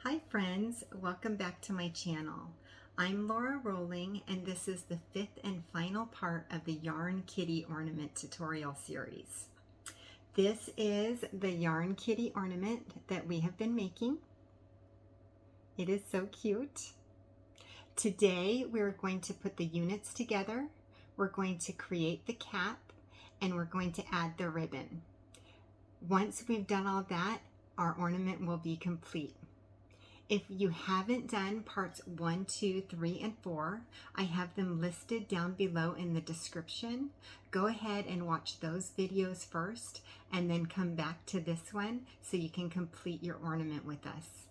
Hi friends, welcome back to my channel. I'm Lora Rolling and this is the fifth and final part of the Yarn Kitty Ornament tutorial series. This is the Yarn Kitty Ornament that we have been making. It is so cute. Today we're going to put the units together, we're going to create the cap, and we're going to add the ribbon. Once we've done all that, our ornament will be complete. If you haven't done parts 1, 2, 3, and 4, I have them listed down below in the description. Go ahead and watch those videos first and then come back to this one so you can complete your ornament with us.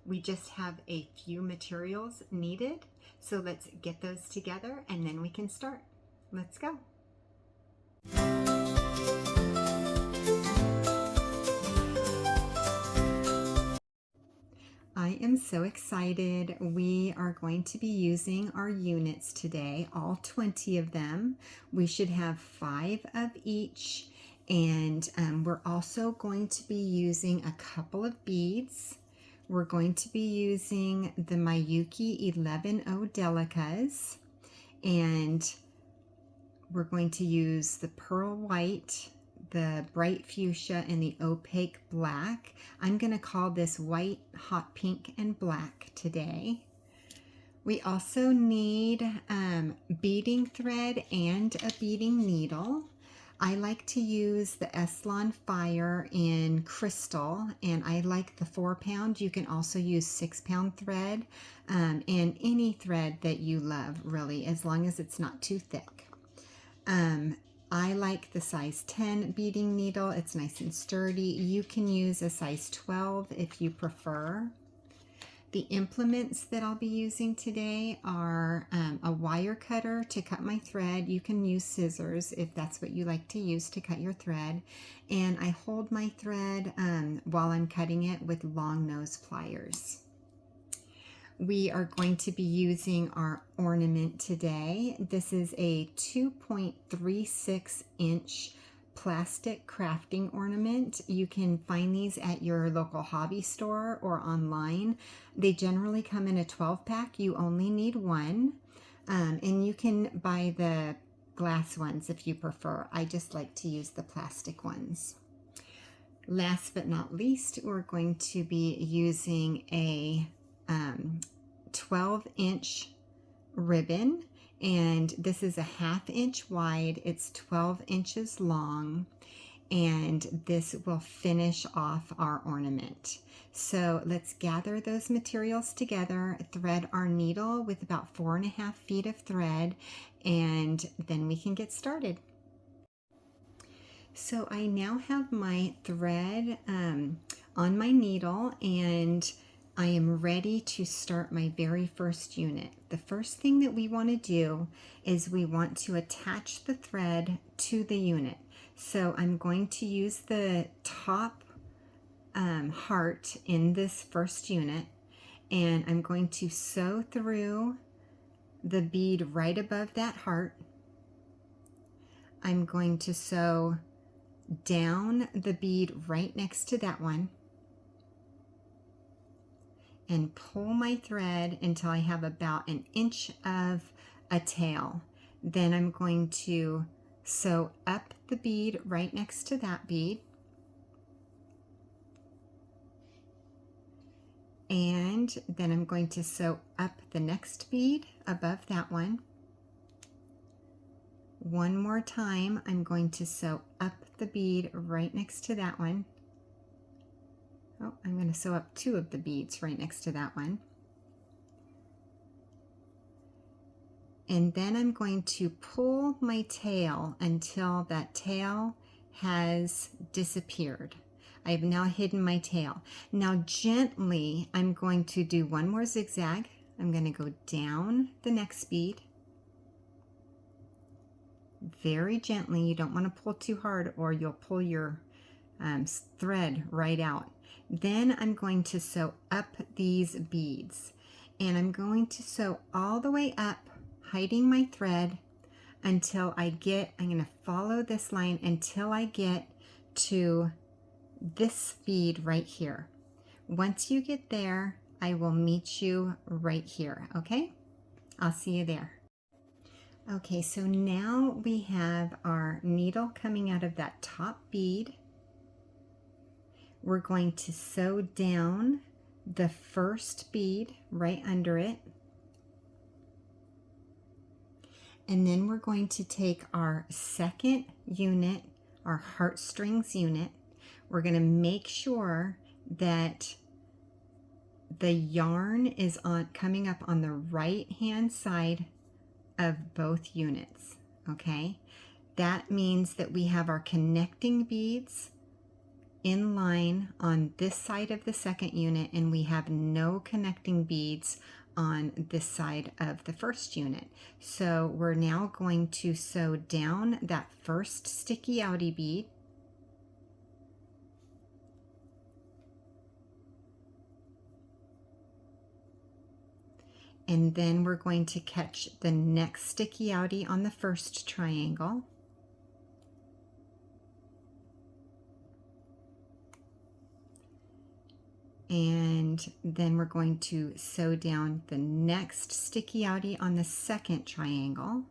We just have a few materials needed, so let's get those together and then we can start. Let's go. I am so excited. We are going to be using our units today, all 20 of them. We should have 5 of each, and we're also going to be using a couple of beads. We're going to be using the Miyuki Delicas, and we're going to use the pearl white, the bright fuchsia, and the opaque black. I'm going to call this white, hot pink, and black today. We also need beading thread and a beading needle. I like to use the Eslon Fire in crystal, and I like the 4-pound. You can also use 6-pound thread, and any thread that you love, really, as long as it's not too thick. I like the size 10 beading needle. It's nice and sturdy. You can use a size 12 if you prefer. The implements that I'll be using today are a wire cutter to cut my thread. You can use scissors if that's what you like to use to cut your thread. And I hold my thread while I'm cutting it with long nose pliers. We are going to be using our ornament today. This is a 2.36 inch plastic crafting ornament. You can find these at your local hobby store or online. They generally come in a 12-pack. You only need one. And you can buy the glass ones if you prefer. I just like to use the plastic ones. Last but not least, we're going to be using a 12-inch ribbon, and this is a 1/2 inch wide. It's 12 inches long, and this will finish off our ornament. So let's gather those materials together, thread our needle with about 4.5 feet of thread, and then we can get started. So I now have my thread on my needle, and I am ready to start my very first unit. The first thing that we want to do is we want to attach the thread to the unit. So I'm going to use the top heart in this first unit, and I'm going to sew through the bead right above that heart. I'm going to sew down the bead right next to that one and pull my thread until I have about 1 inch of a tail. Then I'm going to sew up the bead right next to that bead, and then I'm going to sew up the next bead above that one. One more time, I'm going to sew up the bead right next to that one. Oh, I'm going to sew up 2 of the beads right next to that one. And then I'm going to pull my tail until that tail has disappeared. I have now hidden my tail. Now gently, I'm going to do one more zigzag. I'm going to go down the next bead. Very gently. You don't want to pull too hard or you'll pull your thread right out. Then I'm going to sew up these beads, and I'm going to sew all the way up, hiding my thread until I'm going to follow this line until I get to this bead right here. Once you get there, I will meet you right here, okay? I'll see you there. Okay, so now we have our needle coming out of that top bead. We're going to sew down the first bead right under it. And then we're going to take our second unit, our heartstrings unit. We're going to make sure that the yarn is coming up on the right hand side of both units, okay? That means that we have our connecting beads in line on this side of the second unit, and we have no connecting beads on this side of the first unit. So we're now going to sew down that first sticky outy bead, and then we're going to catch the next sticky outy on the first triangle. And then we're going to sew down the next sticky outy on the second triangle.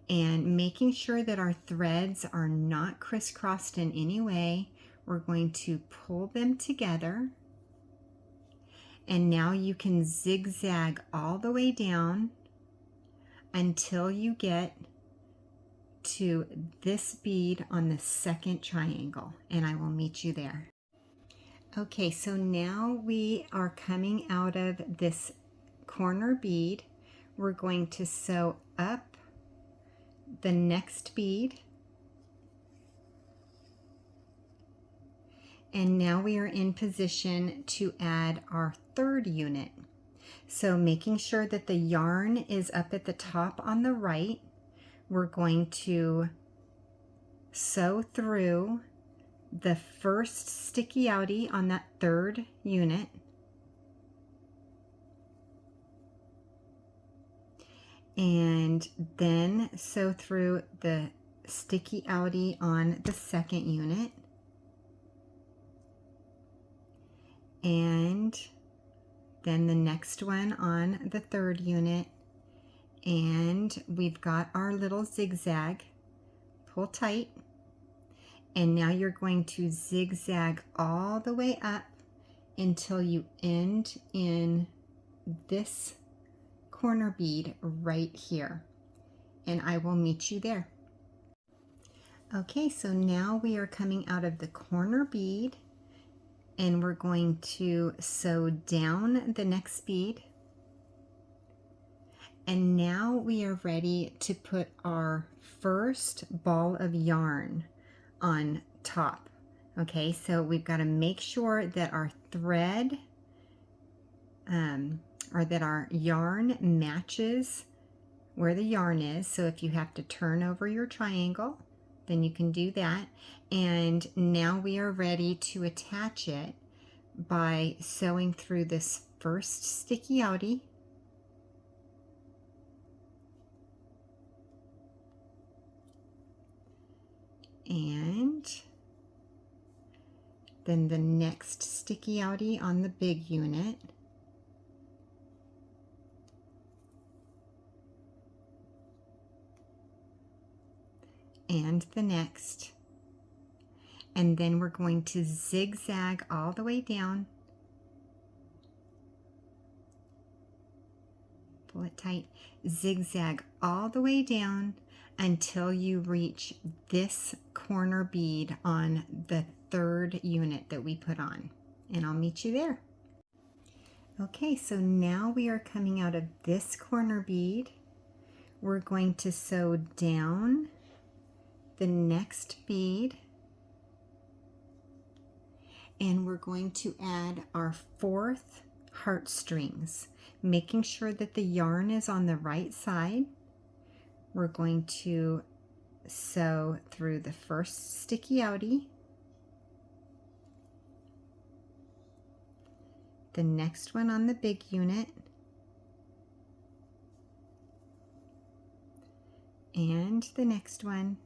And making sure that our threads are not crisscrossed in any way, we're going to pull them together. And now you can zigzag all the way down until you get to this bead on the second triangle, and I will meet you there. Okay, so now we are coming out of this corner bead. We're going to sew up the next bead, and now we are in position to add our third unit. So making sure that the yarn is up at the top on the right, we're going to sew through the first sticky outy on that third unit, and then sew through the sticky outy on the second unit, and then the next one on the third unit, and we've got our little zigzag. Pull tight, and now you're going to zigzag all the way up until you end in this corner bead right here, and I will meet you there. Okay, so now we are coming out of the corner bead, and we're going to sew down the next bead. And now we are ready to put our first ball of yarn on top. Okay, so we've got to make sure that our thread or that our yarn matches where the yarn is. So if you have to turn over your triangle, then you can do that. And now we are ready to attach it by sewing through this first sticky outy, and then the next sticky outy on the big unit, and the next, and then we're going to zigzag all the way down, pull it tight, zigzag all the way down until you reach this corner bead on the third unit that we put on, and I'll meet you there. Okay, so now we are coming out of this corner bead. We're going to sew down the next bead, and we're going to add our fourth heartstrings, making sure that the yarn is on the right side. We're going to sew through the first sticky outy, the next one on the big unit, and the next one,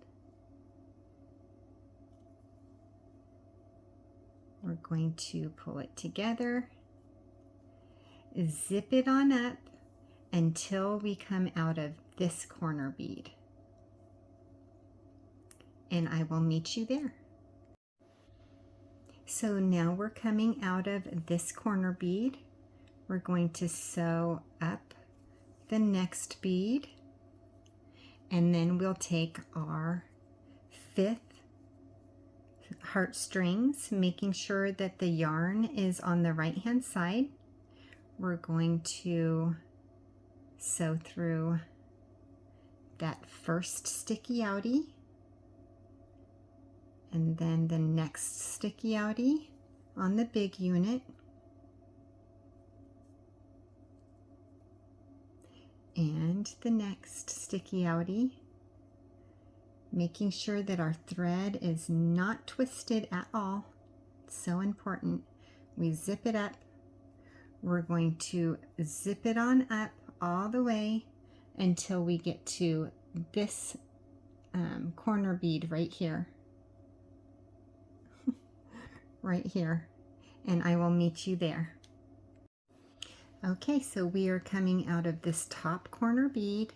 going to pull it together, zip it on up until we come out of this corner bead. And I will meet you there. So now we're coming out of this corner bead. We're going to sew up the next bead, and then we'll take our 5th heartstrings, making sure that the yarn is on the right hand side. We're going to sew through that first sticky outie, and then the next sticky outie on the big unit, and the next sticky outie, making sure that our thread is not twisted at all. It's so important. We zip it up. We're going to zip it on up all the way until we get to this corner bead right here. Right here, and I will meet you there. Okay, so we are coming out of this top corner bead.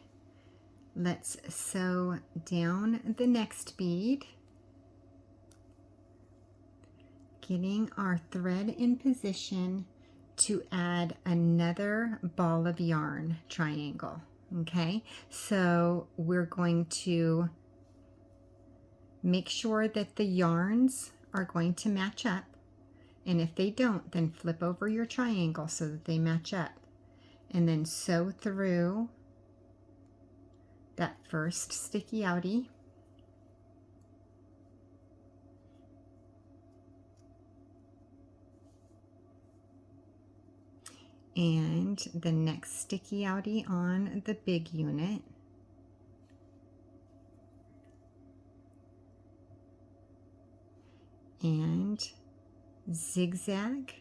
Let's sew down the next bead, getting our thread in position to add another ball of yarn triangle. Okay, so we're going to make sure that the yarns are going to match up, and if they don't, then flip over your triangle so that they match up, and then sew through that first sticky outie, and the next sticky outie on the big unit, and zigzag,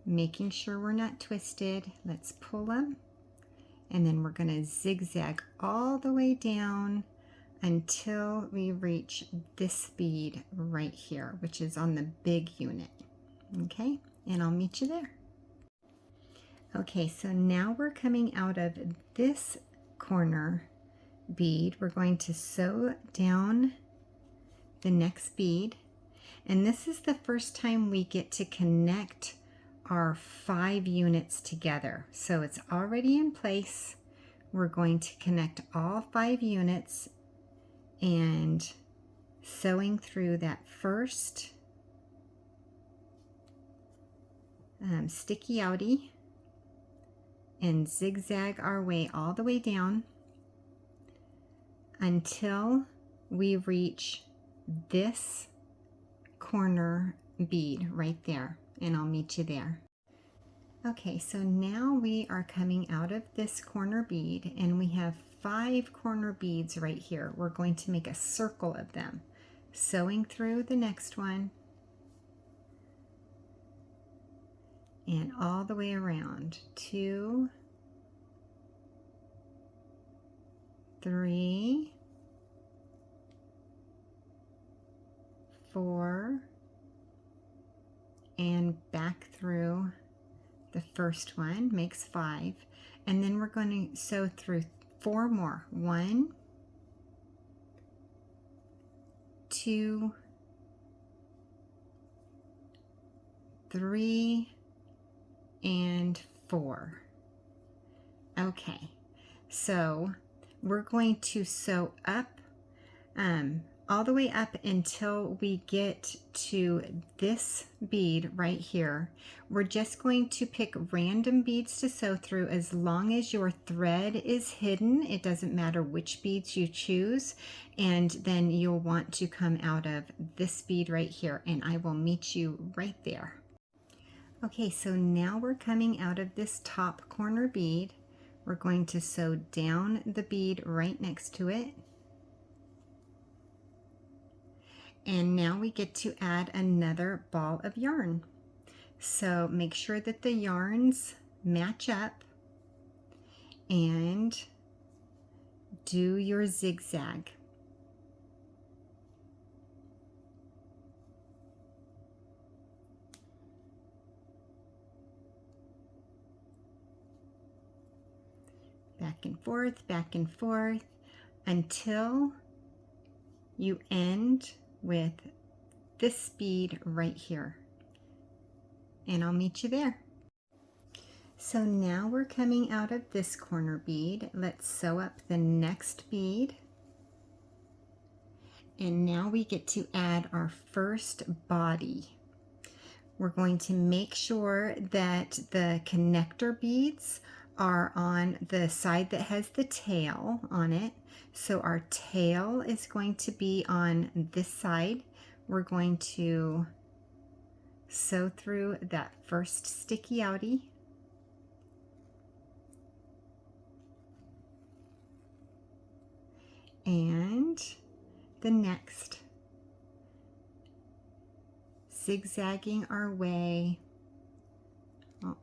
making sure we're not twisted. Let's pull them, and then we're going to zigzag all the way down until we reach this bead right here, which is on the big unit. Okay, and I'll meet you there. Okay, so now we're coming out of this corner bead. We're going to sew down the next bead, and this is the first time we get to connect our 5 units together. So it's already in place. We're going to connect all 5 units and sewing through that first sticky outie and zigzag our way all the way down until we reach this corner bead right there, and I'll meet you there. Okay, so now we are coming out of this corner bead, and we have 5 corner beads right here. We're going to make a circle of them, sewing through the next one and all the way around. 2, 3, 4, and back through the first one, makes 5, and then we're going to sew through 4 more. 1, 2, 3, and 4. Okay, so we're going to sew up all the way up until we get to this bead right here. We're just going to pick random beads to sew through as long as your thread is hidden. It doesn't matter which beads you choose, and then you'll want to come out of this bead right here, and I will meet you right there. Okay, so now we're coming out of this top corner bead. We're going to sew down the bead right next to it. And now we get to add another ball of yarn. So make sure that the yarns match up and do your zigzag. back and forth until you end with this bead right here. And I'll meet you there. So now we're coming out of this corner bead. Let's sew up the next bead. And now we get to add our first body. We're going to make sure that the connector beads are on the side that has the tail on it. So our tail is going to be on this side. We're going to sew through that first sticky outie. And the next. Zigzagging our way. Oh,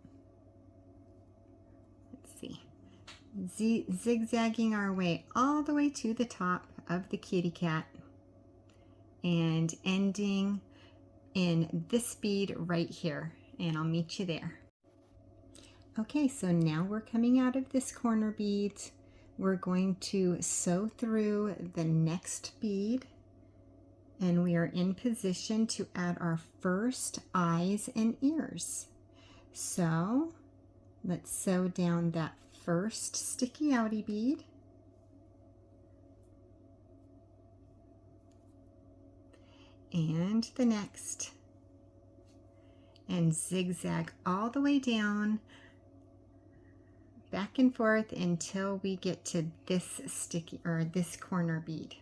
let's see. Zigzagging our way all the way to the top of the kitty cat and ending in this bead right here, and I'll meet you there. Okay, so now we're coming out of this corner bead. We're going to sew through the next bead, and we are in position to add our first eyes and ears. So let's sew down that first sticky outie bead. And the next. And zigzag all the way down, back and forth until we get to this sticky or this corner bead.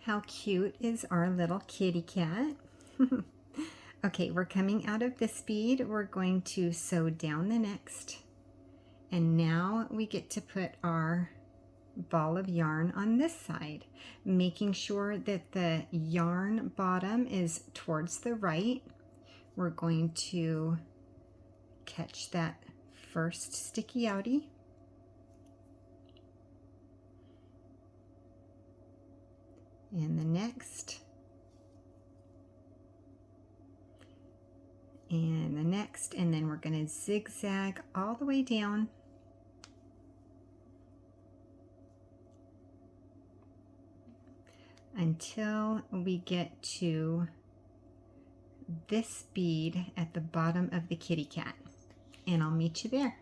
How cute is our little kitty cat? Okay, we're coming out of this bead. We're going to sew down the next. And now we get to put our ball of yarn on this side, making sure that the yarn bottom is towards the right. We're going to catch that first sticky outie. And the next. And the next, and then we're going to zigzag all the way down. Until we get to this bead at the bottom of the kitty cat, and I'll meet you there.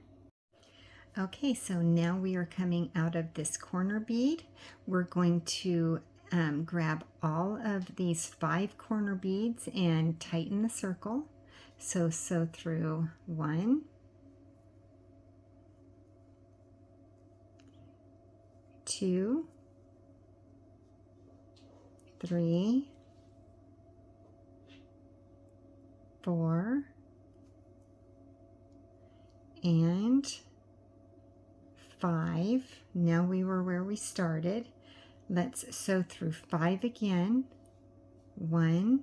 Okay, so now we are coming out of this corner bead. We're going to grab all of these 5 corner beads and tighten the circle. So sew through 1, 2, 3, 4, and 5. Now we were where we started. Let's sew through 5 again. 1,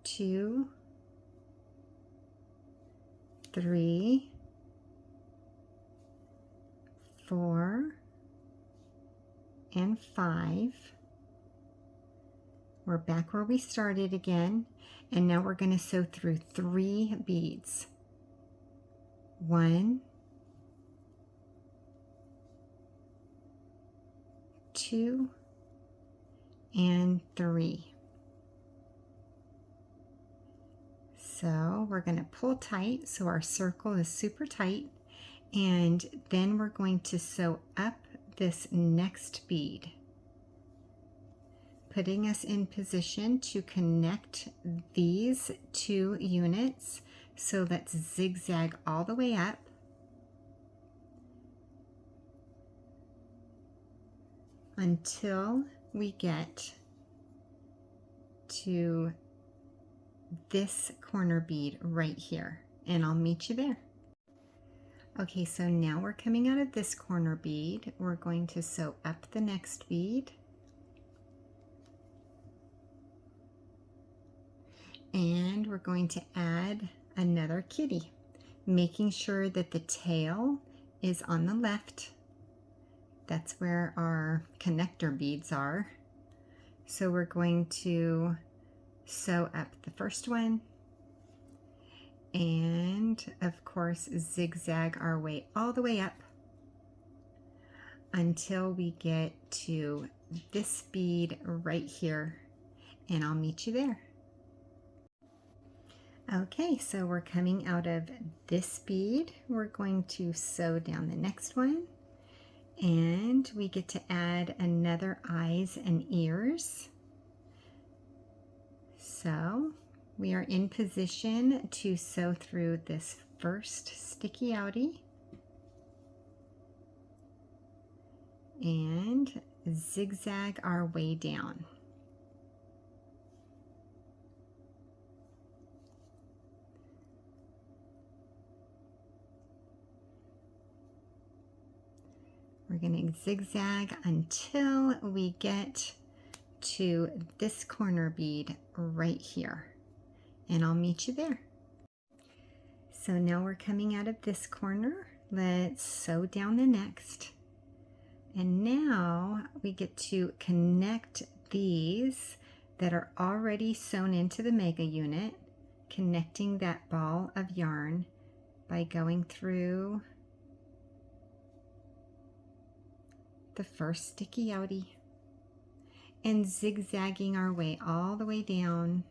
2, 3, 4, and 5. We're back where we started again, and now we're going to sew through 3 beads. 1, 2, and 3. So we're going to pull tight so our circle is super tight, and then we're going to sew up this next bead, putting us in position to connect these 2 units. So let's zigzag all the way up. Until we get to this corner bead right here, and I'll meet you there. Okay, so now we're coming out of this corner bead. We're going to sew up the next bead. And we're going to add another kitty, making sure that the tail is on the left. That's where our connector beads are. So we're going to sew up the first one, and of course zigzag our way all the way up until we get to this bead right here, and I'll meet you there. Okay, so we're coming out of this bead. We're going to sew down the next one, and we get to add another eyes and ears. So we are in position to sew through this first sticky outie and zigzag our way down. We're going to zigzag until we get to this corner bead right here, and I'll meet you there. So now we're coming out of this corner. Let's sew down the next. And now we get to connect these that are already sewn into the mega unit, connecting that ball of yarn by going through the first sticky outie and zigzagging our way all the way down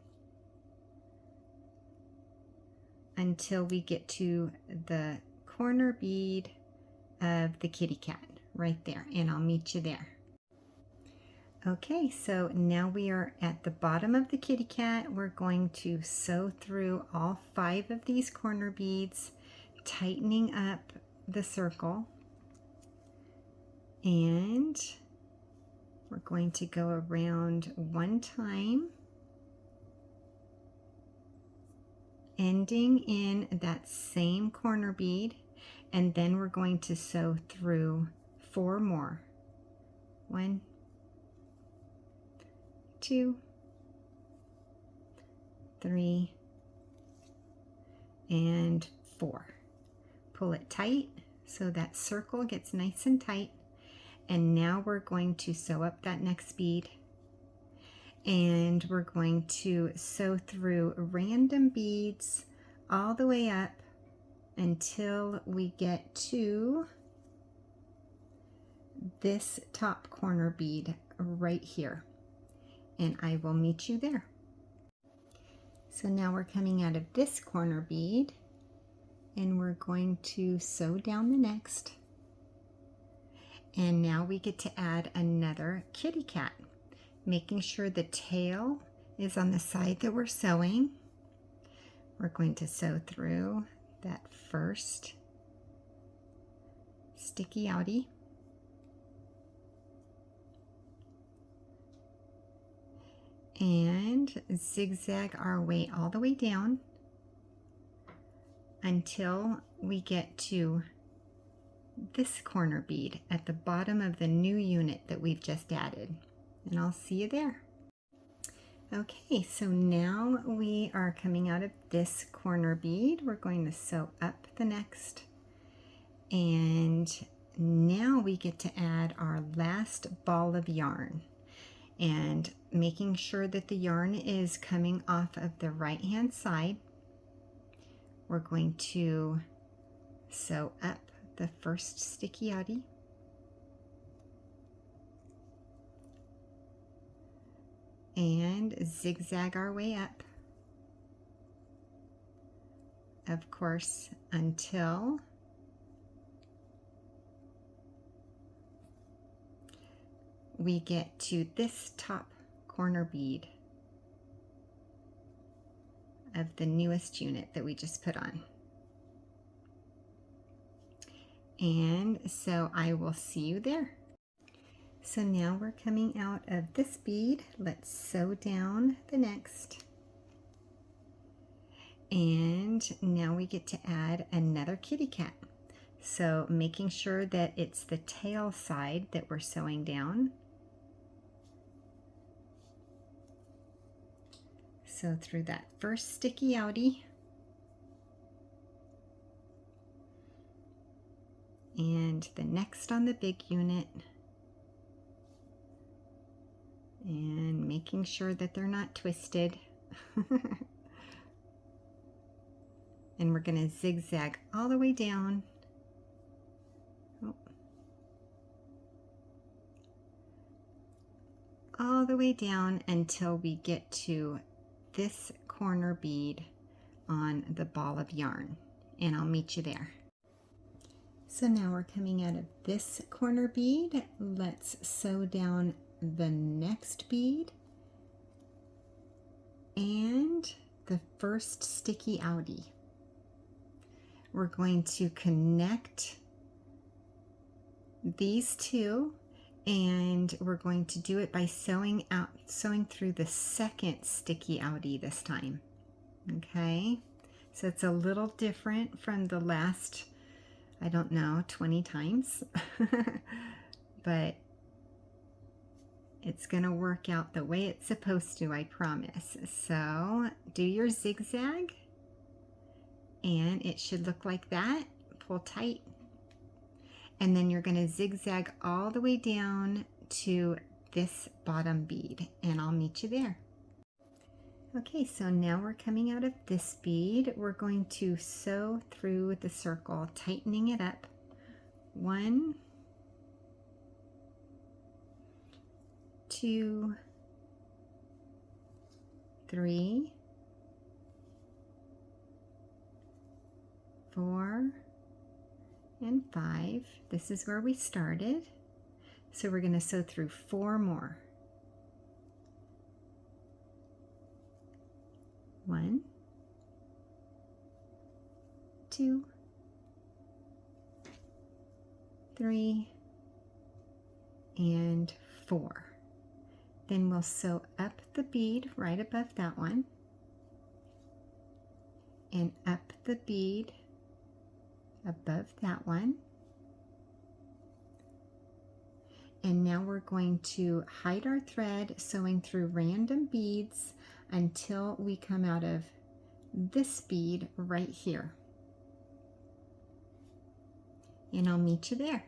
until we get to the corner bead of the kitty cat right there, and I'll meet you there. Okay, so now we are at the bottom of the kitty cat. We're going to sew through all 5 of these corner beads, tightening up the circle, and we're going to go around one time, ending in that same corner bead, and then we're going to sew through 4 more. 1, 2, 3, and 4. Pull it tight so that circle gets nice and tight. And now we're going to sew up that next bead, and we're going to sew through random beads all the way up until we get to this top corner bead right here, and I will meet you there. So now we're coming out of this corner bead, and we're going to sew down the next. And now we get to add another kitty cat, making sure the tail is on the side that we're sewing. We're going to sew through that first sticky outie, and zigzag our way all the way down until we get to this corner bead at the bottom of the new unit that we've just added, and I'll see you there. Okay, so now we are coming out of this corner bead. We're going to sew up the next, and now we get to add our last ball of yarn, and making sure that the yarn is coming off of the right hand side, we're going to sew up the first sticky outie, and zigzag our way up, of course, until we get to this top corner bead of the newest unit that we just put on. And so I will see you there. So now we're coming out of this bead. Let's sew down the next. And now we get to add another kitty cat. So making sure that it's the tail side that we're sewing down. So through that first sticky outie, and the next on the big unit, and making sure that they're not twisted. And we're going to zigzag all the way down. Oh. All the way down until we get to this corner bead on the ball of yarn, and I'll meet you there. So now we're coming out of this corner bead. Let's sew down the next bead and the first sticky outie. We're going to connect these two, and we're going to do it by sewing through the second sticky outie this time. Okay, so it's a little different from the last, I don't know, 20 times, but it's going to work out the way it's supposed to, I promise. So do your zigzag, and it should look like that. Pull tight. And then you're going to zigzag all the way down to this bottom bead, and I'll meet you there. Okay, so now we're coming out of this bead. We're going to sew through the circle, tightening it up. 1, 2, 3, 4, and 5. This is where we started. So we're going to sew through 4 more. 1, 2, 3, and 4. Then we'll sew up the bead right above that one, and up the bead above that one. And now we're going to hide our thread, sewing through random beads until we come out of this bead right here. And I'll meet you there.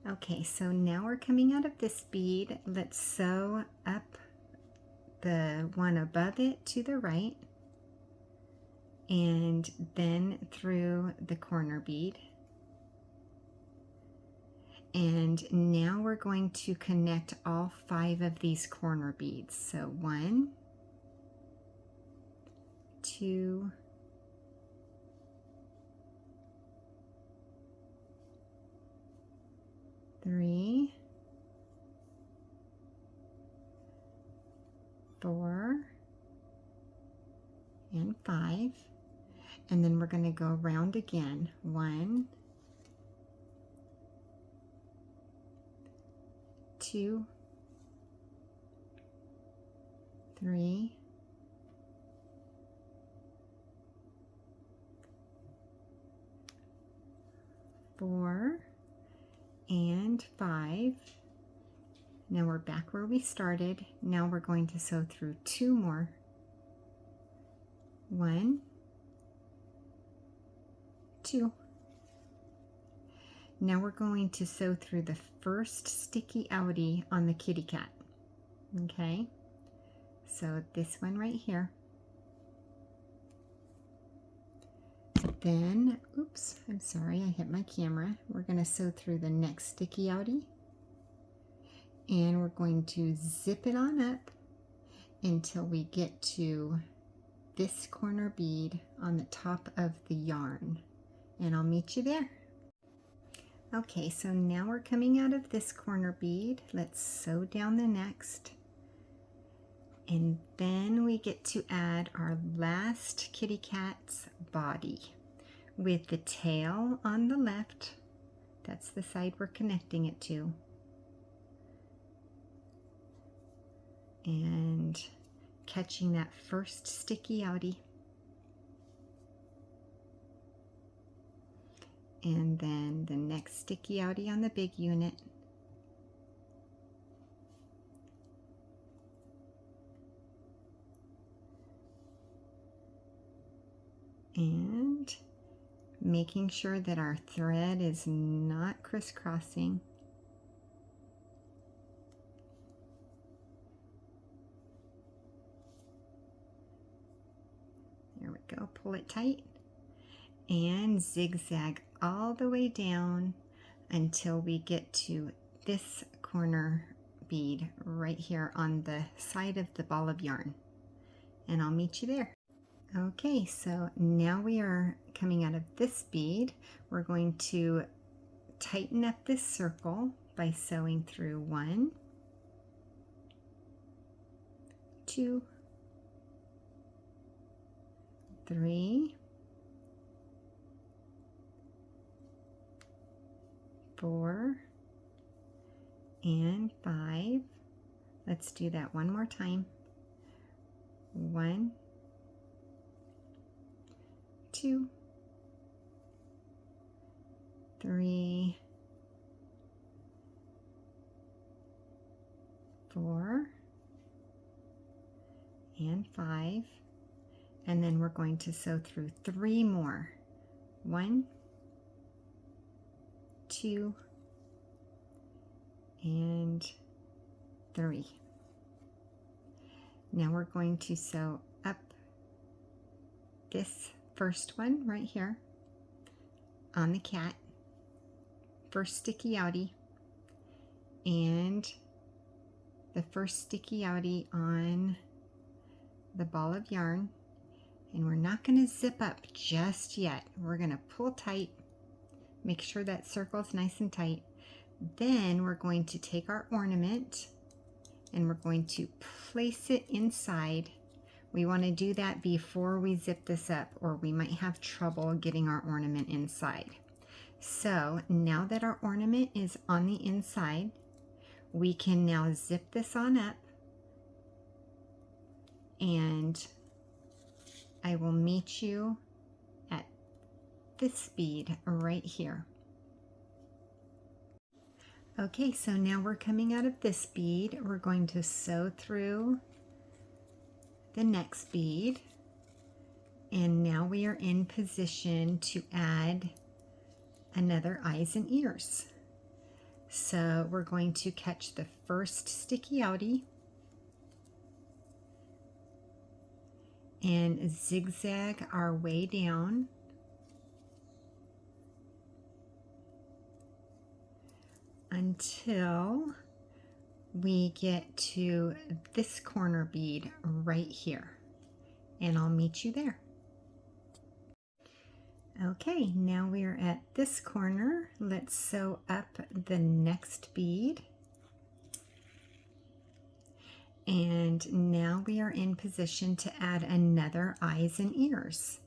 Okay, so now we're coming out of this bead. Let's sew up the one above it to the right, and then through the corner bead. And now we're going to connect all 5 of these corner beads. So 1, 2, 3, 4, and 5. And then we're going to go around again. 1, 2, 3, 4, and 5. Now we're back where we started. Now we're going to sew through 2 more. 1, 2. Now we're going to sew through the first sticky outie on the kitty cat. Okay, so this one right here. Then, oops, I'm sorry, I hit my camera. We're going to sew through the next sticky outie, and we're going to zip it on up until we get to this corner bead on the top of the yarn, and I'll meet you there. Okay, so now we're coming out of this corner bead. Let's sew down the next, and then we get to add our last kitty cat's body with the tail on the left. That's the side we're connecting it to, and catching that first sticky outie, and then the next sticky outie on the big unit, and making sure that our thread is not crisscrossing. There we go, pull it tight, and zigzag all the way down until we get to this corner bead right here on the side of the ball of yarn, and I'll meet you there. Okay, so now we are coming out of this bead. We're going to tighten up this circle by sewing through 1, 2, 3, 4, and 5. Let's do that one more time. 1, 2, 3, 4, and 5. And then we're going to sew through 3 more. 1, 2, and 3. Now we're going to sew up this first one right here on the cat, first sticky outie, and the first sticky outie on the ball of yarn. And we're not going to zip up just yet. We're going to pull tight, make sure that circle's nice and tight. Then we're going to take our ornament and we're going to place it inside. We want to do that before we zip this up, or we might have trouble getting our ornament inside. So now that our ornament is on the inside, we can now zip this on up, and I will meet you at this bead right here. Okay, so now we're coming out of this bead. We're going to sew through the next bead, and now we are in position to add another eyes and ears. So we're going to catch the first sticky outie and zigzag our way down until we get to this corner bead right here, and I'll meet you there. Okay, now we are at this corner. Let's sew up the next bead. And now we are in position to add another eyes and ears.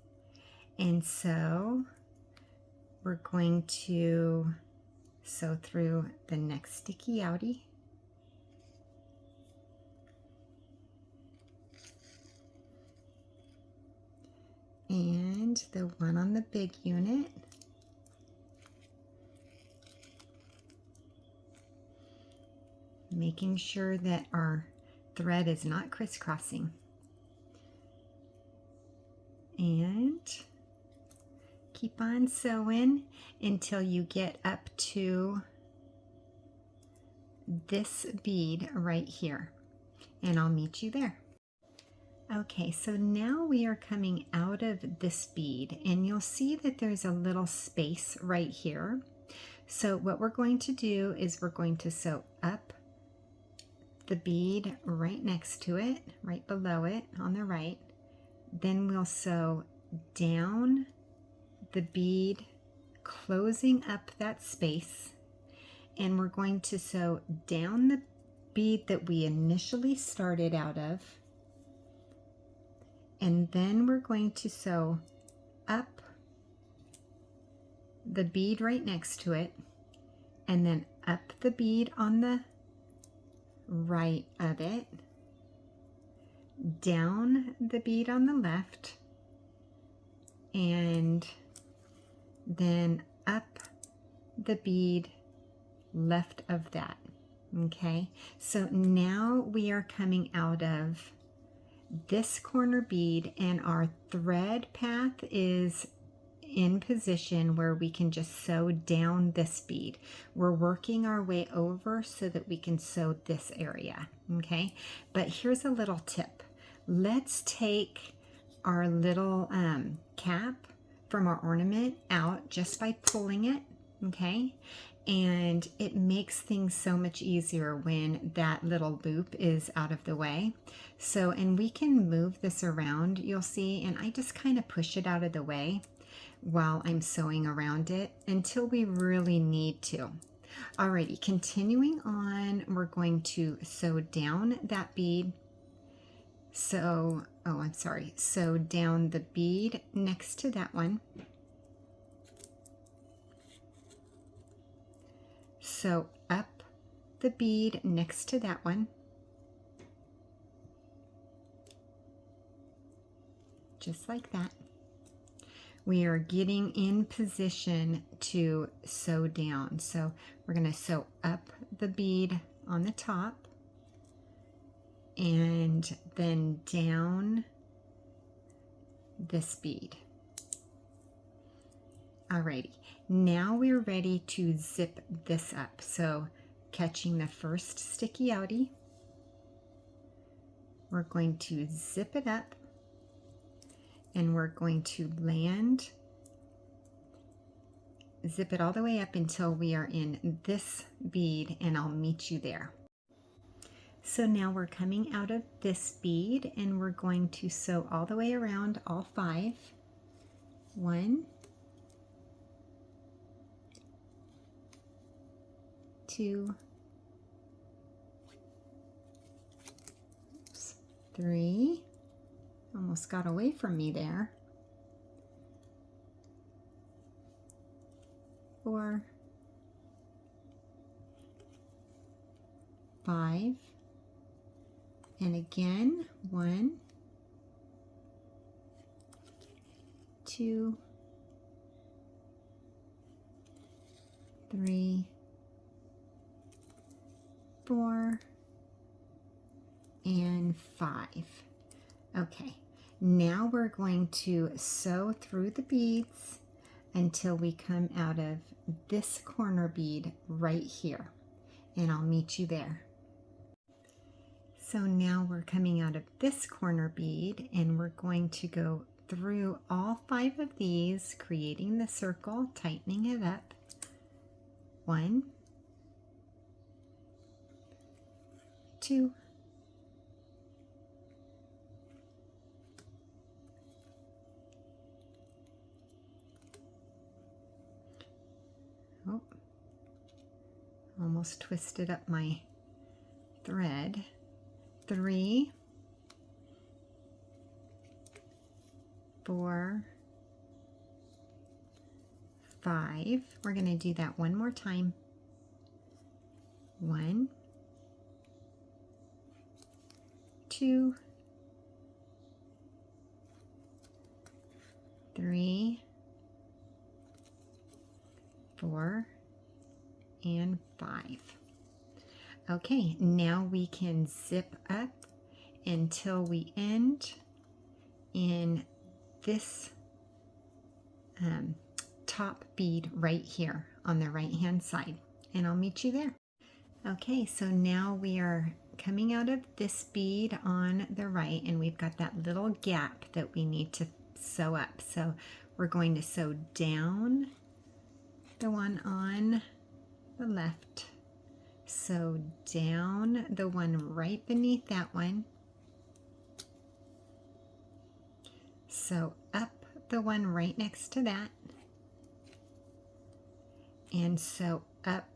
And so we're going to sew through the next sticky outie. And the one on the big unit. Making sure that our thread is not crisscrossing. And keep on sewing until you get up to this bead right here, and I'll meet you there. Okay, so now we are coming out of this bead, and you'll see that there's a little space right here. So what we're going to do is we're going to sew up the bead right next to it, right below it on the right. Then we'll sew down the bead, closing up that space, and we're going to sew down the bead that we initially started out of, and then we're going to sew up the bead right next to it, and then up the bead on the right of it, down the bead on the left, and then up the bead left of that. Okay, so now we are coming out of this corner bead, and our thread path is in position where we can just sew down this bead. We're working our way over so that we can sew this area. Okay, but here's a little tip. Let's take our little cap from our ornament out just by pulling it, okay? And it makes things so much easier when that little loop is out of the way. So, and we can move this around, you'll see, and I just kind of push it out of the way while I'm sewing around it until we really need to. Alrighty, continuing on, we're going to sew down that bead. So, oh, I'm sorry, sew down the bead next to that one. Sew up the bead next to that one. Just like that. We are getting in position to sew down. So we're going to sew up the bead on the top and then down this bead. Alrighty, now we're ready to zip this up. So catching the first sticky outie, we're going to zip it up and we're going to land, zip it all the way up until we are in this bead, and I'll meet you there. So now we're coming out of this bead and we're going to sew all the way around all 5. 1, 2, 3, almost got away from me there, 4, 5, and again 1, 2, 3, 4, and 5. Okay, now we're going to sew through the beads until we come out of this corner bead right here, and I'll meet you there. So now we're coming out of this corner bead and we're going to go through all 5 of these, creating the circle, tightening it up. 1, 2, 3, almost twisted up my thread. 3, 4, 5. We're going to do that one more time. 1, 2, 3, 4, and 5. Okay, now we can zip up until we end in this top bead right here on the right hand side, and I'll meet you there. Okay, so now we are coming out of this bead on the right, and we've got that little gap that we need to sew up. So we're going to sew down the one on the left, sew down the one right beneath that one, sew up the one right next to that, and sew up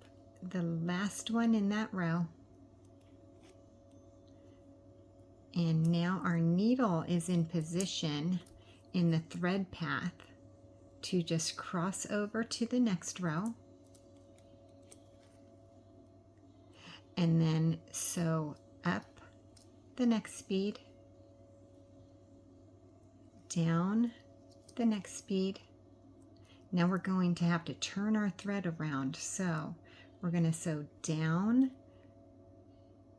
the last one in that row. And now our needle is in position in the thread path to just cross over to the next row and then sew up the next bead, down the next bead. Now we're going to have to turn our thread around, so we're going to sew down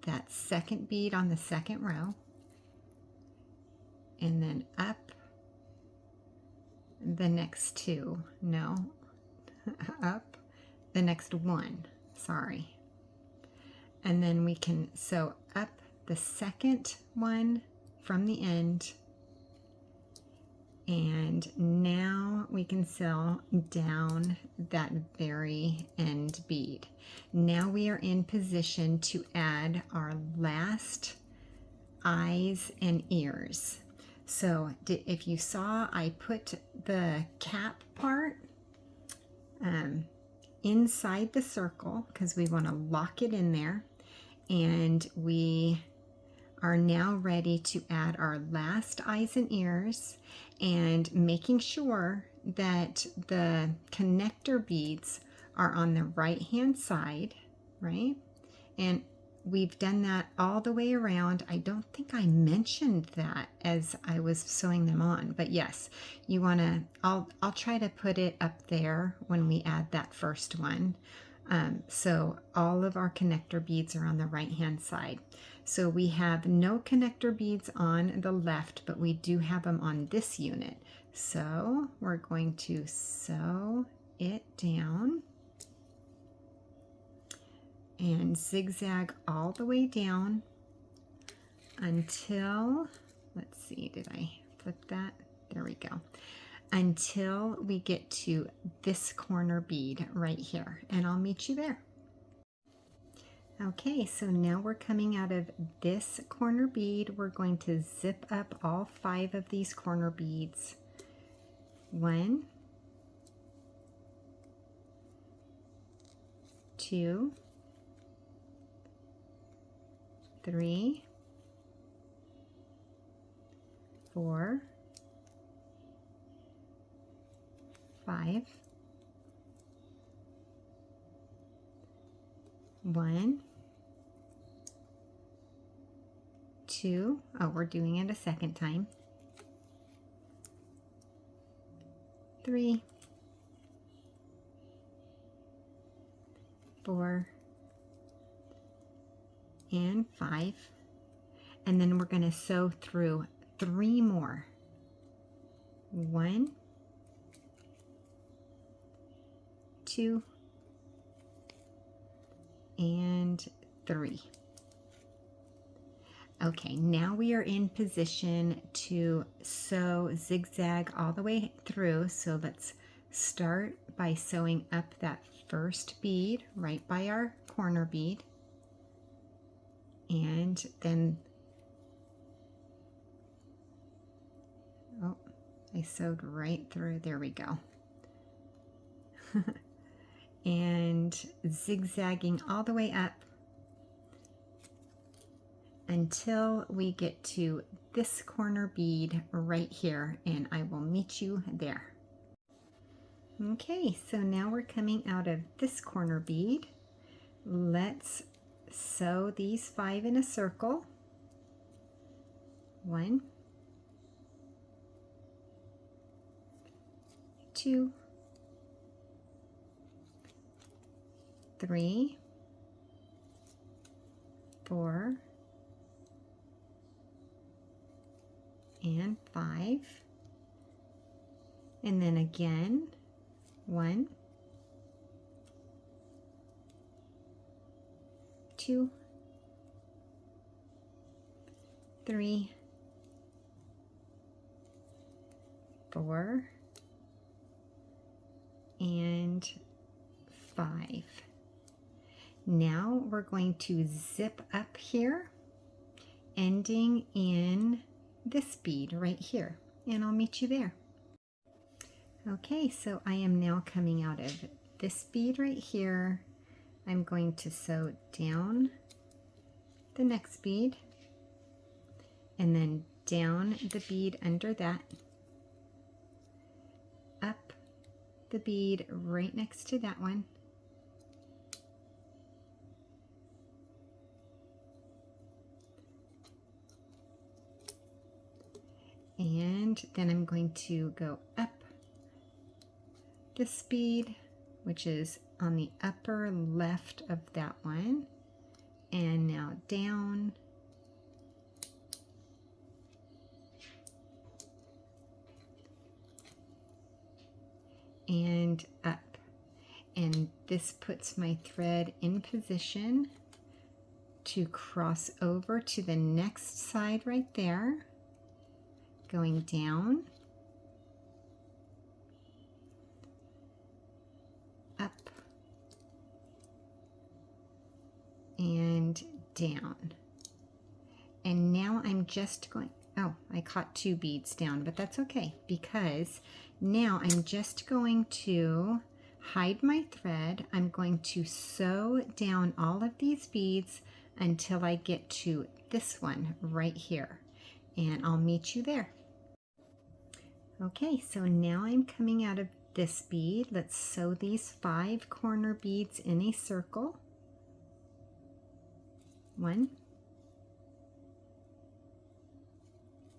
that second bead on the second row and then up the next 2, no, up the next 1, sorry. And then we can sew up the second one from the end And now we can sew down that very end bead. Now we are in position to add our last eyes and ears. So if you saw, I put the cap part inside the circle because we want to lock it in there. And we are now ready to add our last eyes and ears, and making sure that the connector beads are on the right hand side, right? And we've done that all the way around. I don't think I mentioned that as I was sewing them on, but yes, you want to, I'll try to put it up there when we add that first one. So all of our connector beads are on the right hand side. So we have no connector beads on the left, but we do have them on this unit. So we're going to sew it down and zigzag all the way down until, let's see, did I flip that? There we go. Until we get to this corner bead right here, and I'll meet you there. Okay, so now we're coming out of this corner bead. We're going to zip up all 5 of these corner beads. 1, 2, 3, 4, 5, 1, 2, oh, we're doing it a second time, 3, 4, and 5, and then we're going to sew through 3 more. 1, 2, and 3. Okay, now we are in position to sew zigzag all the way through. So let's start by sewing up that first bead right by our corner bead. And then, oh, I sewed right through, there we go. And zigzagging all the way up until we get to this corner bead right here, and I will meet you there. Okay, so now we're coming out of this corner bead. Let's sew these 5 in a circle. 1, 2, 3, 4, and 5, and then again 1, 2, 3, 4, and 5. Now we're going to zip up here, ending in this bead right here, and I'll meet you there. Okay, so I am now coming out of this bead right here. I'm going to sew down the next bead and then down the bead under that, up the bead right next to that one, and then I'm going to go up this bead, which is on the upper left of that one, and now down, and up, and this puts my thread in position to cross over to the next side right there, going down down. And now I'm just going, oh, I caught 2 beads down, but that's okay, because now I'm just going to hide my thread. I'm going to sew down all of these beads until I get to this one right here, and I'll meet you there. Okay, so now I'm coming out of this bead. Let's sew these 5 corner beads in a circle. 1,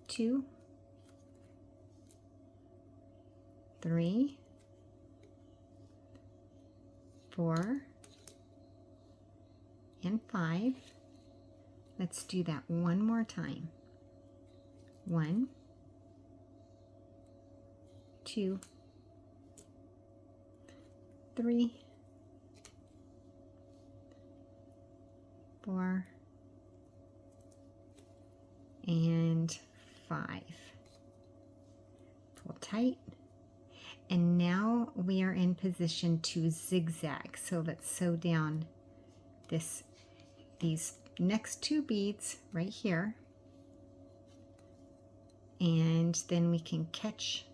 2, 3, 4, and 5. Let's do that one more time. 1, 2, 3, 4, and 5. Pull tight. And now we are in position to zigzag. So let's sew down these next 2 beads right here. And then we can catch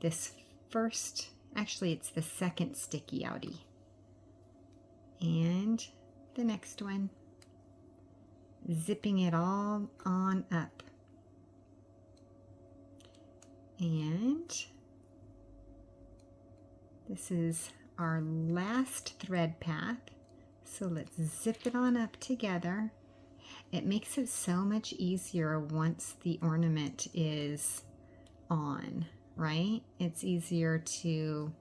this first, actually it's the second sticky outie. And the next one. Zipping it all on up. And this is our last thread path. So let's zip it on up together. It makes it so much easier once the ornament is on, right? It's easier to,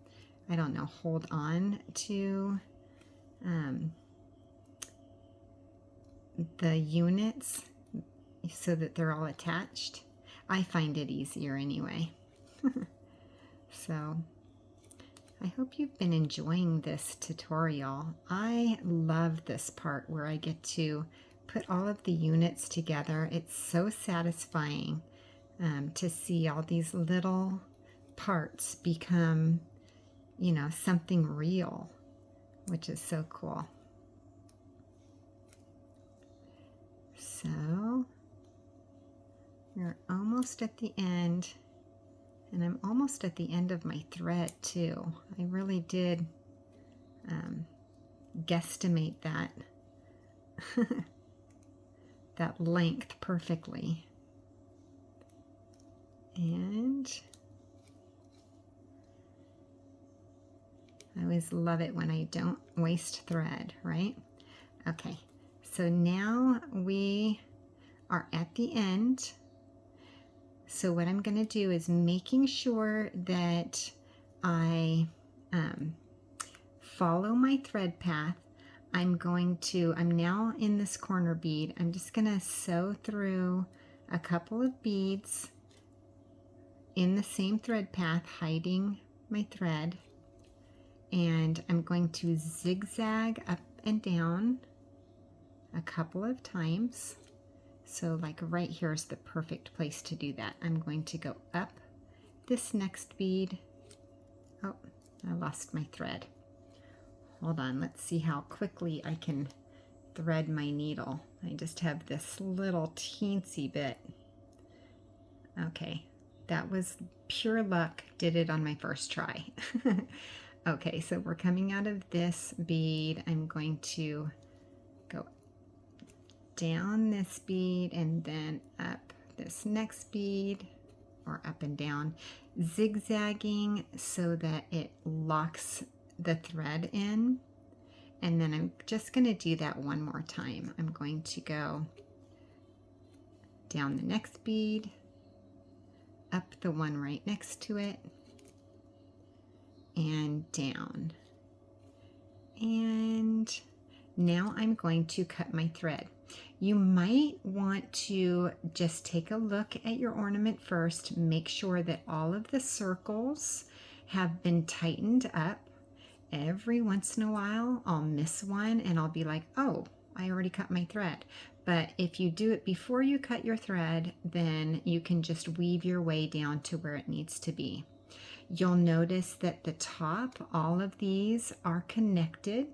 I don't know, hold on to the units so that they're all attached. I find it easier anyway. So I hope you've been enjoying this tutorial. I love this part where I get to put all of the units together. It's so satisfying to see all these little parts become, you know, something real, which is so cool. So we're almost at the end, and I'm almost at the end of my thread too. I really did guesstimate that that length perfectly. And I always love it when I don't waste thread, right? Okay, so now we are at the end. So what I'm going to do is making sure that I follow my thread path. I'm now in this corner bead. I'm just going to sew through a couple of beads in the same thread path, hiding my thread. And I'm going to zigzag up and down a couple of times. So like right here is the perfect place to do that. I'm going to go up this next bead. Oh, I lost my thread. Hold on, let's see how quickly I can thread my needle. I just have this little teensy bit. Okay, that was pure luck. Did it on my first try. Okay, so we're coming out of this bead. I'm going to go down this bead and then up this next bead, or up and down, zigzagging so that it locks the thread in. And then I'm just going to do that one more time. I'm going to go down the next bead, up the one right next to it, and down. And now I'm going to cut my thread. You might want to just take a look at your ornament first, make sure that all of the circles have been tightened up. Every once in a while I'll miss one and I'll be like, oh, I already cut my thread. But if you do it before you cut your thread, then you can just weave your way down to where it needs to be. You'll notice that the top, all of these are connected,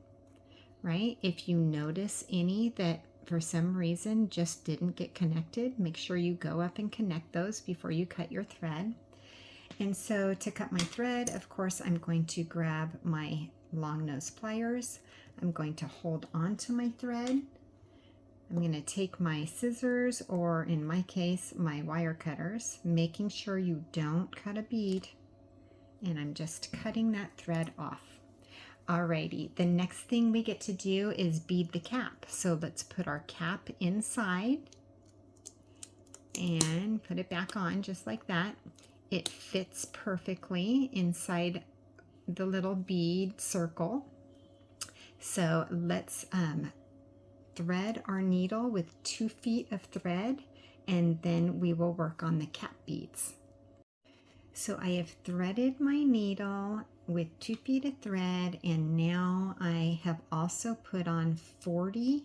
right? If you notice any that for some reason just didn't get connected, make sure you go up and connect those before you cut your thread. And so to cut my thread, of course, I'm going to grab my long nose pliers. I'm going to hold on to my thread. I'm going to take my scissors, or in my case, my wire cutters, making sure you don't cut a bead. And I'm just cutting that thread off. Alrighty, the next thing we get to do is bead the cap. So let's put our cap inside and put it back on just like that. It fits perfectly inside the little bead circle. So let's thread our needle with 2 feet of thread, and then we will work on the cap beads. So I have threaded my needle with 2 feet of thread, and now I have also put on 40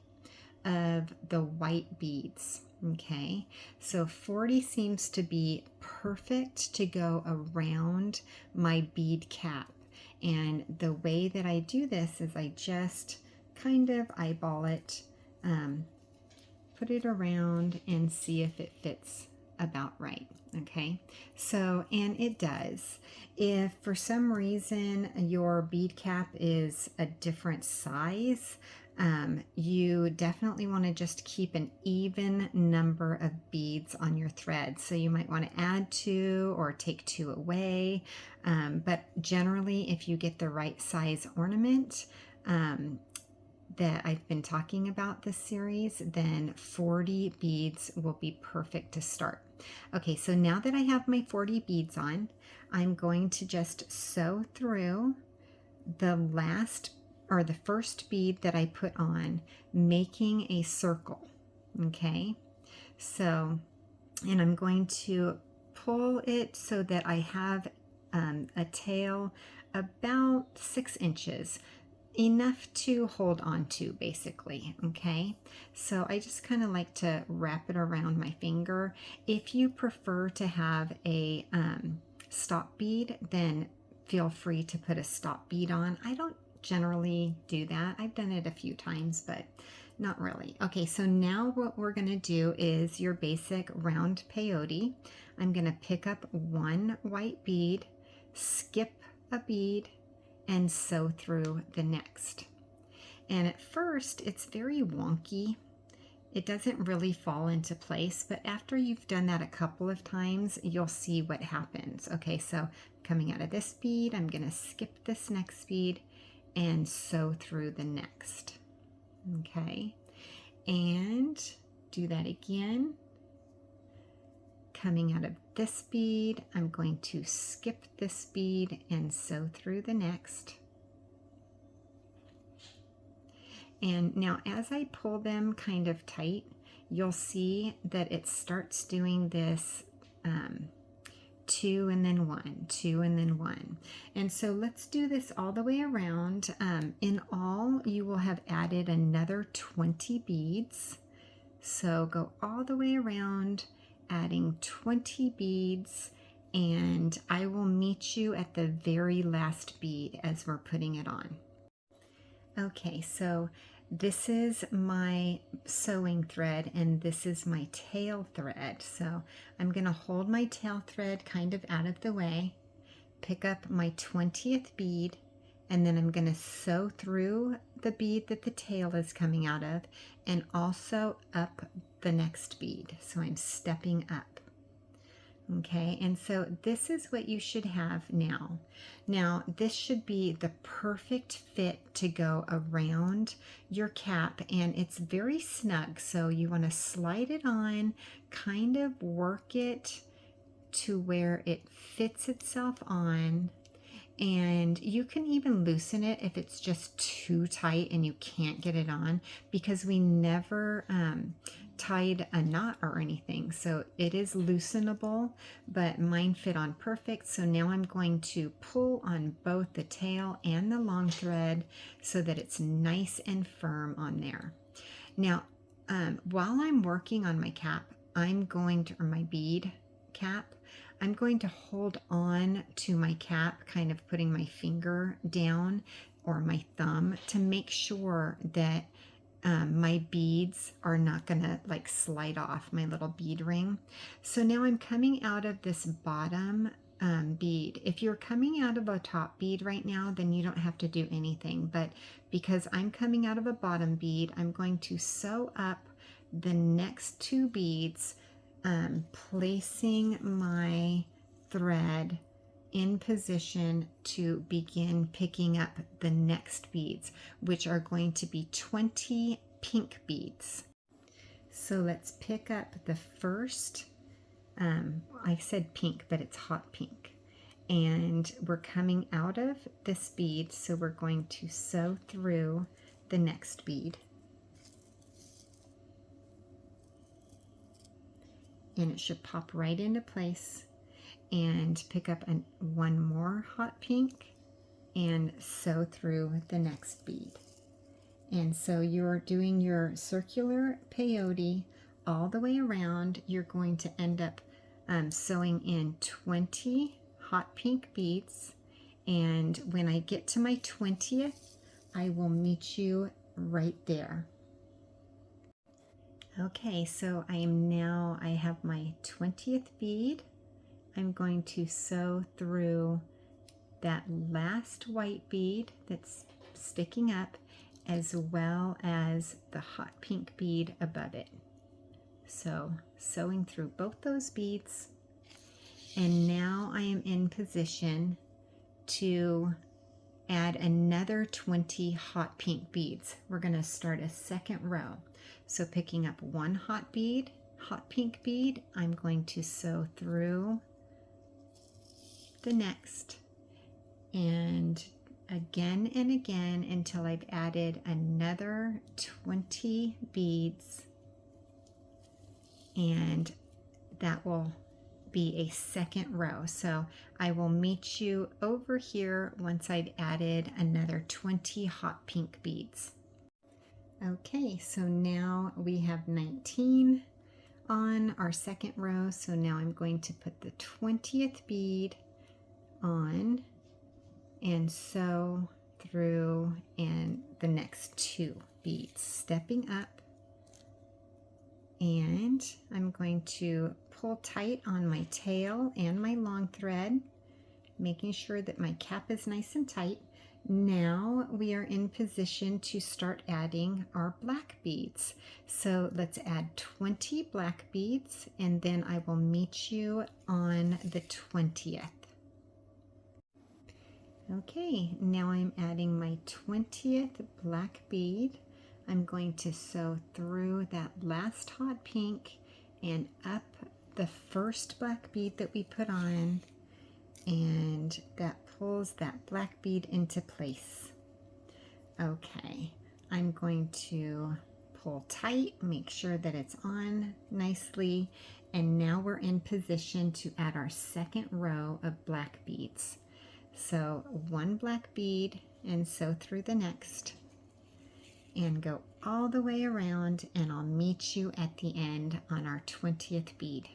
of the white beads. Okay, so 40 seems to be perfect to go around my bead cap. And the way that I do this is I just kind of eyeball it, put it around and see if it fits about right. Okay, so, and it does. If for some reason your bead cap is a different size, you definitely want to just keep an even number of beads on your thread. So you might want to add 2 or take 2 away. But generally, if you get the right size ornament, that I've been talking about this series, then 40 beads will be perfect to start. Okay, so now that I have my 40 beads on, I'm going to just sew through the last or the first bead that I put on, making a circle. Okay, so, and I'm going to pull it so that I have a tail about 6 inches. Enough to hold on to, basically. Okay, so I just kind of like to wrap it around my finger. If you prefer to have a stop bead, then feel free to put a stop bead on. I don't generally do that. I've done it a few times, but not really. Okay, so now what we're going to do is your basic round peyote. I'm going to pick up 1 white bead, skip a bead, and sew through the next. And at first it's very wonky. It doesn't really fall into place, but after you've done that a couple of times, you'll see what happens. Okay, so coming out of this bead, I'm going to skip this next bead and sew through the next. Okay, and do that again. Coming out of this bead, I'm going to skip this bead and sew through the next. And now as I pull them kind of tight, you'll see that it starts doing this 2 and then 1, 2 and then 1. And so let's do this all the way around. In all, you will have added another 20 beads. So go all the way around, adding 20 beads, and I will meet you at the very last bead as we're putting it on. Okay, so this is my sewing thread and this is my tail thread. So I'm going to hold my tail thread kind of out of the way, pick up my 20th bead, and then I'm going to sew through the bead that the tail is coming out of and also up the next bead. So I'm stepping up. Okay, and so this is what you should have now. Now, this should be the perfect fit to go around your cap, and it's very snug. So you want to slide it on, kind of work it to where it fits itself on. And you can even loosen it if it's just too tight and you can't get it on, because we never tied a knot or anything. So it is loosenable, but mine fit on perfect. So now I'm going to pull on both the tail and the long thread so that it's nice and firm on there. Now, while I'm working on my cap, I'm going to, or my bead cap, I'm going to hold on to my cap, kind of putting my finger down or my thumb to make sure that my beads are not gonna like slide off my little bead ring. So now I'm coming out of this bottom bead. If you're coming out of a top bead right now, then you don't have to do anything. But because I'm coming out of a bottom bead, I'm going to sew up the next two beads, placing my thread in position to begin picking up the next beads, which are going to be 20 pink beads. So let's pick up the first, I said pink, but it's hot pink. And we're coming out of this bead, so we're going to sew through the next bead. And it should pop right into place. And pick up one more hot pink and sew through the next bead. And so you're doing your circular peyote all the way around. You're going to end up sewing in 20 hot pink beads. And when I get to my 20th, I will meet you right there. Okay, so I have my 20th bead. I'm going to sew through that last white bead that's sticking up, as well as the hot pink bead above it. So sewing through both those beads, and now I am in position to add another 20 hot pink beads. We're going to start a second row. So picking up one hot pink bead, I'm going to sew through the next, and again and again until I've added another 20 beads, and that will be a second row. So I will meet you over here once I've added another 20 hot pink beads. Okay, so now we have 19 on our second row. So now I'm going to put the 20th bead on and sew through and the next two beads, stepping up, and I'm going to pull tight on my tail and my long thread, making sure that my cap is nice and tight. Now we are in position to start adding our black beads. So let's add 20 black beads, and then I will meet you on the 20th. Okay, now I'm adding my 20th black bead. I'm going to sew through that last hot pink and up the first black bead that we put on, and that pulls that black bead into place. Okay, I'm going to pull tight, make sure that it's on nicely, and now we're in position to add our second row of black beads. So one black bead and sew through the next, and go all the way around, and I'll meet you at the end on our 20th bead.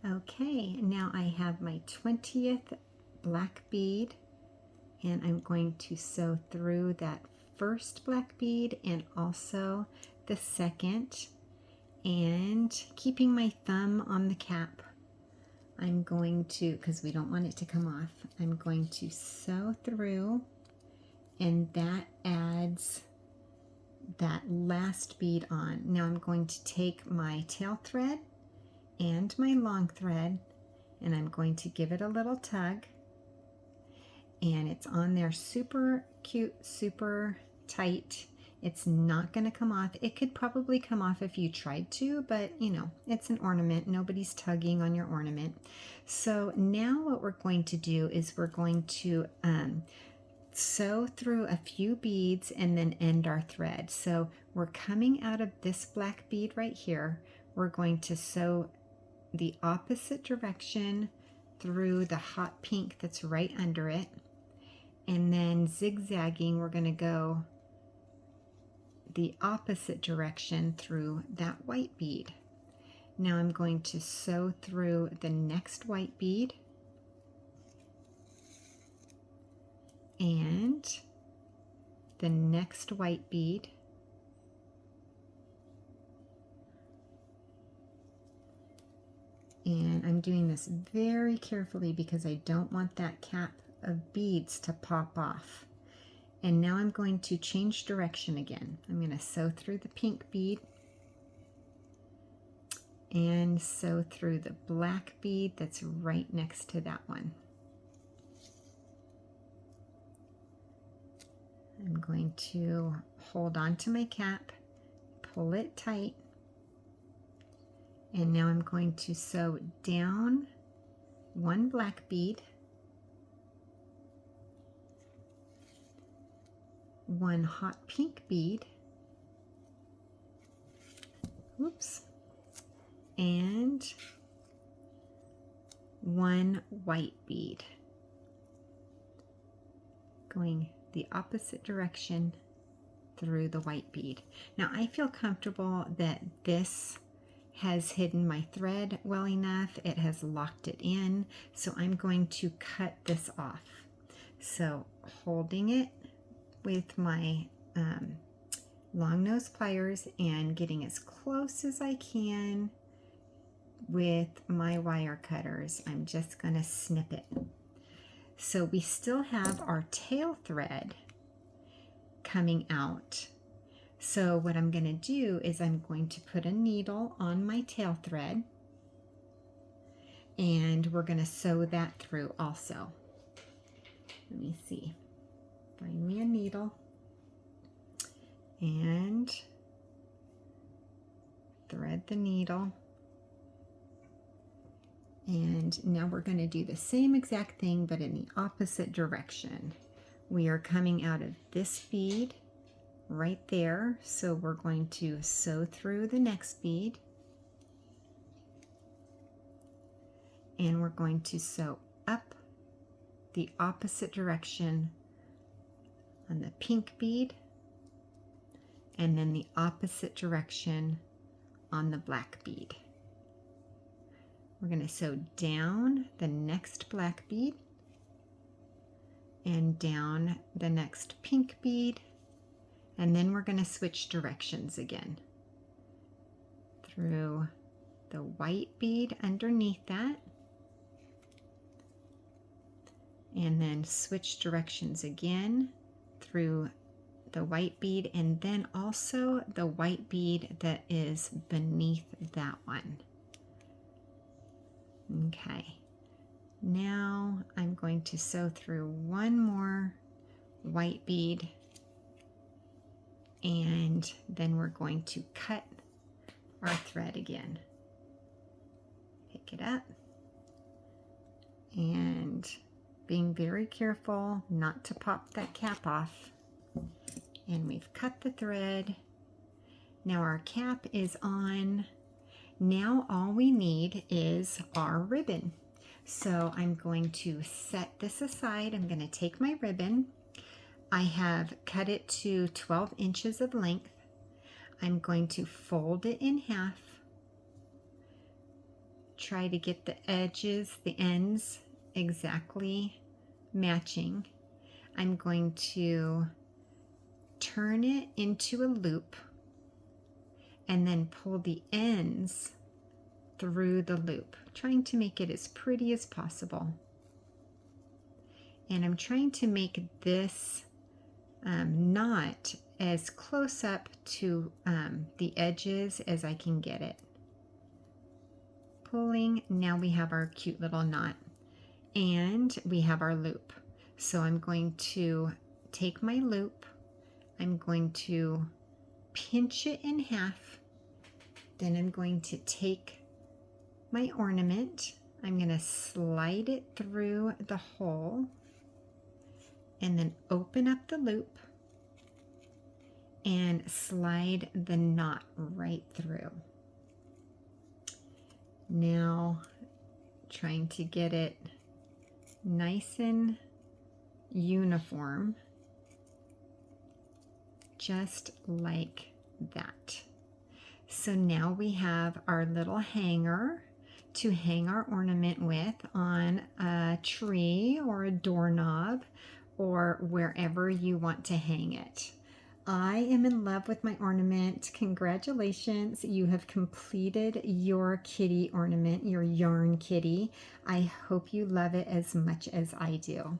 Okay, now I have my 20th black bead, and I'm going to sew through that first black bead and also the second, and keeping my thumb on the cap, I'm going to, because we don't want it to come off, I'm going to sew through, and that adds that last bead on. Now I'm going to take my tail thread and my long thread, and I'm going to give it a little tug, and it's on there super cute, super tight. It's not going to come off. It could probably come off if you tried to, but you know, it's an ornament. Nobody's tugging on your ornament. So now what we're going to do is we're going to sew through a few beads and then end our thread. So we're coming out of this black bead right here. We're going to sew the opposite direction through the hot pink that's right under it, and then zigzagging, we're going to go the opposite direction through that white bead. Now I'm going to sew through the next white bead and the next white bead, And I'm doing this very carefully because I don't want that cap of beads to pop off. And now I'm going to change direction again. I'm going to sew through the pink bead and sew through the black bead that's right next to that one. I'm going to hold on to my cap, pull it tight, and now I'm going to sew down one black bead, one hot pink bead, oops, and one white bead, going the opposite direction through the white bead. Now I feel comfortable that this has hidden my thread well enough. It has locked it in, so I'm going to cut this off. So holding it with my long nose pliers and getting as close as I can with my wire cutters, I'm just going to snip it. So we still have our tail thread coming out. So what I'm going to do is I'm going to put a needle on my tail thread, and we're going to sew that through also. Let me see. Find me a needle and thread the needle. And now we're going to do the same exact thing, but in the opposite direction. We are coming out of this bead right there, so we're going to sew through the next bead, and we're going to sew up the opposite direction on the pink bead, and then the opposite direction on the black bead. We're going to sew down the next black bead and down the next pink bead, and then we're going to switch directions again through the white bead underneath that, and then switch directions again through the white bead, and then also the white bead that is beneath that one. Okay, now I'm going to sew through one more white bead, and then we're going to cut our thread again. Pick it up, and being very careful not to pop that cap off. And we've cut the thread. Now our cap is on. Now all we need is our ribbon. So I'm going to set this aside. I'm going to take my ribbon. I have cut it to 12 inches of length. I'm going to fold it in half. Try to get the edges, the ends exactly matching. I'm going to turn it into a loop and then pull the ends through the loop, trying to make it as pretty as possible. And I'm trying to make this knot as close up to the edges as I can get it. Pulling, now we have our cute little knot, and we have our loop. So I'm going to take my loop, I'm going to pinch it in half, then I'm going to take my ornament, I'm going to slide it through the hole, and then open up the loop and slide the knot right through. Now trying to get it nice and uniform, just like that. So now we have our little hanger to hang our ornament with on a tree or a doorknob or wherever you want to hang it. I am in love with my ornament. Congratulations, you have completed your kitty ornament, your yarn kitty. I hope you love it as much as I do.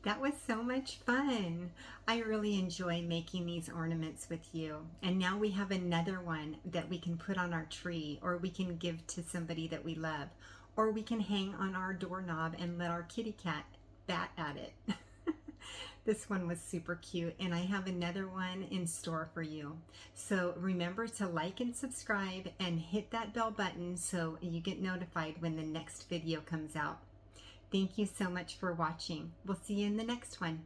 That was so much fun. I really enjoy making these ornaments with you. And now we have another one that we can put on our tree, or we can give to somebody that we love, or we can hang on our doorknob and let our kitty cat bat at it. This one was super cute, and I have another one in store for you. So remember to like and subscribe and hit that bell button so you get notified when the next video comes out. Thank you so much for watching. We'll see you in the next one.